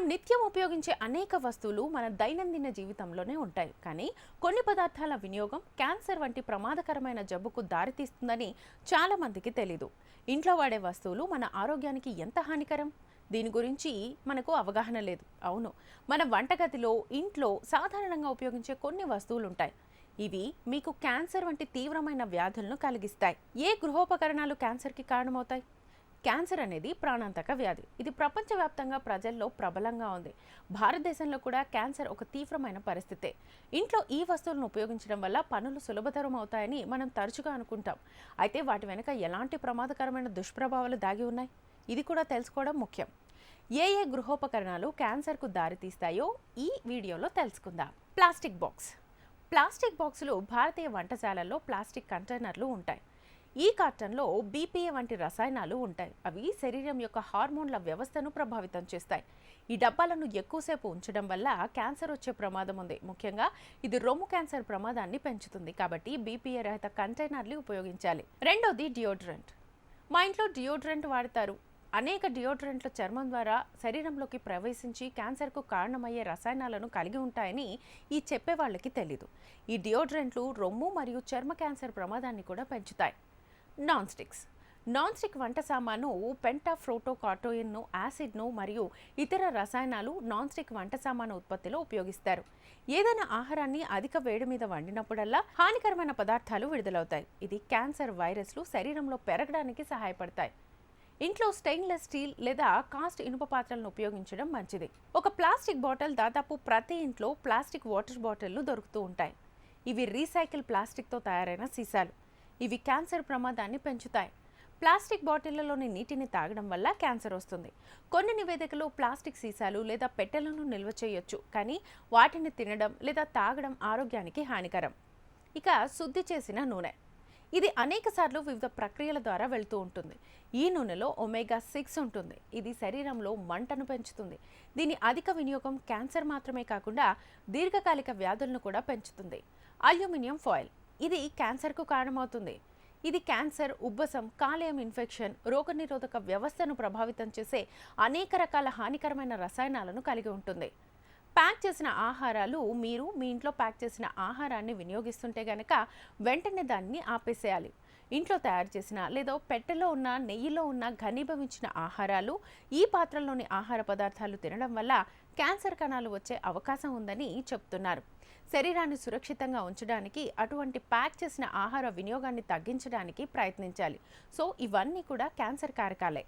నిత్యం ఉపయోగించే అనేక వస్తువులు మన దైనందిన జీవితంలోనే ఉంటాయి. కానీ కొన్ని పదార్థాల వినియోగం క్యాన్సర్ వంటి ప్రమాదకరమైన జబ్బుకు దారితీస్తుందని చాలా మందికి తెలీదు. ఇంట్లో వాడే వస్తువులు మన ఆరోగ్యానికి ఎంత హానికరం? దీని గురించి మనకు అవగాహన లేదు. అవును, మన వంటగదిలో, ఇంట్లో సాధారణంగా ఉపయోగించే కొన్ని వస్తువులు ఉంటాయి. ఇవి మీకు క్యాన్సర్ వంటి తీవ్రమైన వ్యాధులను కలిగిస్తాయి. ఏ గృహోపకరణాలు క్యాన్సర్కి కారణమవుతాయి? క్యాన్సర్ అనేది ప్రాణాంతక వ్యాధి. ఇది ప్రపంచవ్యాప్తంగా ప్రజల్లో ప్రబలంగా ఉంది. భారతదేశంలో కూడా క్యాన్సర్ ఒక తీవ్రమైన పరిస్థితే. ఇంట్లో ఈ వస్తువులను ఉపయోగించడం వల్ల పనులు సులభతరం అవుతాయని మనం తరచుగా అనుకుంటాం. అయితే వాటి వెనుక ఎలాంటి ప్రమాదకరమైన దుష్ప్రభావాలు దాగి ఉన్నాయి? ఇది కూడా తెలుసుకోవడం ముఖ్యం. ఏ ఏ గృహోపకరణాలు క్యాన్సర్కు దారితీస్తాయో ఈ వీడియోలో తెలుసుకుందాం. ప్లాస్టిక్ బాక్సులు భారతీయ వంటశాలల్లో ప్లాస్టిక్ కంటైనర్లు ఉంటాయి. ఈ కార్టన్లో బీపీఏ వంటి రసాయనాలు ఉంటాయి. అవి శరీరం యొక్క హార్మోన్ల వ్యవస్థను ప్రభావితం చేస్తాయి. ఈ డబ్బాలను ఎక్కువసేపు ఉంచడం వల్ల క్యాన్సర్ వచ్చే ప్రమాదం ఉంది. ముఖ్యంగా ఇది రొమ్ము క్యాన్సర్ ప్రమాదాన్ని పెంచుతుంది. కాబట్టి బీపీఏ రహిత కంటైనర్లు ఉపయోగించాలి. రెండోది డియోడ్రెంట్. మా ఇంట్లో డియోడ్రెంట్ వాడతారు. అనేక డియోడ్రెంట్లు చర్మం ద్వారా శరీరంలోకి ప్రవేశించి క్యాన్సర్కు కారణమయ్యే రసాయనాలను కలిగి ఉంటాయని ఈ చెప్పే వాళ్ళకి తెలీదు. ఈ డియోడ్రెంట్లు రొమ్ము మరియు చర్మ క్యాన్సర్ ప్రమాదాన్ని కూడా పెంచుతాయి. నాన్ స్టిక్ వంట సామాను పెంటాఫ్రోటోకాటోయిన్ను, యాసిడ్ను మరియు ఇతర రసాయనాలు నాన్ స్టిక్ వంట సామాను ఉత్పత్తిలో ఉపయోగిస్తారు. ఏదైనా ఆహారాన్ని అధిక వేడి మీద వండినప్పుడల్లా హానికరమైన పదార్థాలు విడుదలవుతాయి. ఇది క్యాన్సర్ వైరస్లు శరీరంలో పెరగడానికి సహాయపడతాయి. ఇంట్లో స్టెయిన్లెస్ స్టీల్ లేదా కాస్ట్ ఇనుప పాత్రలను ఉపయోగించడం మంచిది. ఒక ప్లాస్టిక్ బాటిల్ దాదాపు ప్రతి ఇంట్లో ప్లాస్టిక్ వాటర్ బాటిళ్లు దొరుకుతూ ఉంటాయి. ఇవి రీసైకిల్ ప్లాస్టిక్తో తయారైన సీసాలు. ఇవి క్యాన్సర్ ప్రమాదాన్ని పెంచుతాయి. ప్లాస్టిక్ బాటిళ్లలోని నీటిని తాగడం వల్ల క్యాన్సర్ వస్తుంది. కొన్ని నివేదికలు ప్లాస్టిక్ సీసాలు లేదా పెట్టెలను నిల్వ చేయొచ్చు, కానీ వాటిని తినడం లేదా తాగడం ఆరోగ్యానికి హానికరం. ఇక శుద్ధి చేసిన నూనె. ఇది అనేక సార్లు వివిధ ప్రక్రియల ద్వారా వెళ్తూ ఉంటుంది. ఈ నూనెలో ఒమేగా-6 ఉంటుంది. ఇది శరీరంలో మంటను పెంచుతుంది. దీని అధిక వినియోగం క్యాన్సర్ మాత్రమే కాకుండా దీర్ఘకాలిక వ్యాధులను కూడా పెంచుతుంది. Aluminium foil. ఇది క్యాన్సర్కు కారణమవుతుంది. ఇది క్యాన్సర్, ఉబ్బసం, కాలేయం ఇన్ఫెక్షన్, రోగనిరోధక వ్యవస్థను ప్రభావితం చేసే అనేక రకాల హానికరమైన రసాయనాలను కలిగి ఉంటుంది. ప్యాక్ చేసిన ఆహారాలు. మీరు మీ ఇంట్లో ప్యాక్ చేసిన ఆహారాన్ని వినియోగిస్తుంటే గనక వెంటనే దాన్ని ఆపేసేయాలి. ఇంట్లో తయారు చేసిన లేదా పెట్టెలో ఉన్న, నెయ్యిలో ఉన్న ఘనీభవించిన ఆహారాలు, ఈ పాత్రల్లోని ఆహార పదార్థాలు తినడం వల్ల క్యాన్సర్ కణాలు వచ్చే అవకాశం ఉందని చెప్తున్నారు. శరీరాన్ని సురక్షితంగా ఉంచడానికి అటువంటి ప్యాక్ చేసిన ఆహార వినియోగాన్ని తగ్గించడానికి ప్రయత్నించాలి. సో ఇవన్నీ కూడా క్యాన్సర్ కారకాలే.